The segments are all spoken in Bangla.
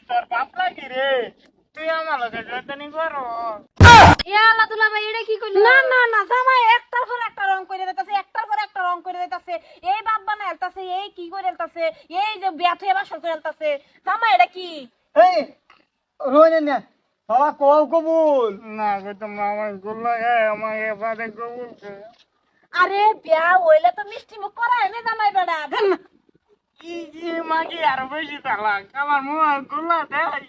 তোর বাপ লাগি রে, তুই আমার লগে জয়তানি করো। ইয়া আল্লাহ দুলা ভাই এটা কি কইলো? না না না জামাই একটার পর একটা রং করে দিতেছে, একটার পর একটা রং করে দিতেছে। এই বাপ বানায় আলতাছে, এই কি করে আলতাছে, এই যে বিয়া থুয়ে বাসর করে আলতাছে। জামাই এটা কি? এই রোহিণী না বাবা কও কবুল। না গো, তোমরা আমার গোল্লা গায়ে আমাকে বাদে কবুল করে। আরে বিয়া হইলে তো মিষ্টি মুখ করায় না জামাই বেড়া। ই মাগি আরো বেশি তালাক, আমার মুয়া গোল্লা দেয়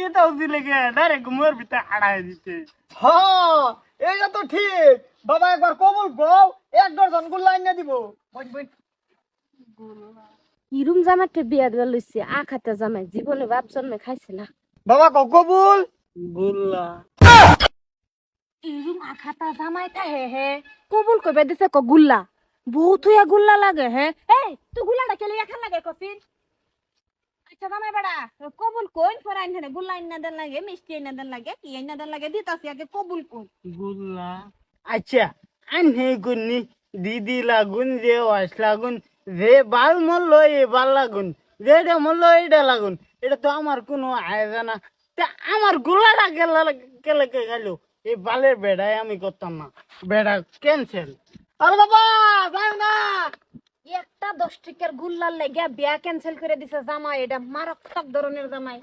এটাও দিলে গে ডাইরেক্ট মুয়ের ভিতরে হারাই দিতে। হ্যাঁ এইটা তো ঠিক। বাবা একবার কবুল কও, 1 ডজন গুল্লা আইনা দিব। বইন বইন। ইরুম জামাইতে বিয়া দিবা লইছে, আখাতে জামাই জীবনে বাপ জন্মে খাইছে না। বাবা কও কবুল। গোল্লা ইরুম আখাতা জামাই থাহে হে কবুল কইবে দিছে ক গুল্লা বহুত হইয়া গুল্লা লাগে হে। এই তুই গুল্লাটা কেলে এখন লাগে কফিন? আচ্ছা জামাই বেড়া কবুল কইন পর আইন গুল্লা আইনা দেন লাগে, মিষ্টি আইনা দেন লাগে, কি আইনা দেন লাগে দিতাছি, আগে কবুল কই। গোল্লা আচ্ছা আন হে গুন্নি দিদি লাগুন যে ওয়াস লাগুন যে বাল মরল এ বাল লাগুন, যেটা মরল এটা লাগুন, এটা তো আমার কোনো আয়োজন না। তা আমার গোলাটা কেলে গেল এই বালের বেড়ায় আমি করতাম না, বেড়া ক্যান্সেল। আরে বাবা যাও না। একটা 10 টাকার গুল্লার লেগে বিয়া ক্যান্সেল করে দিছে জামাই, এটা মারাত্মক ধরনের জামাই।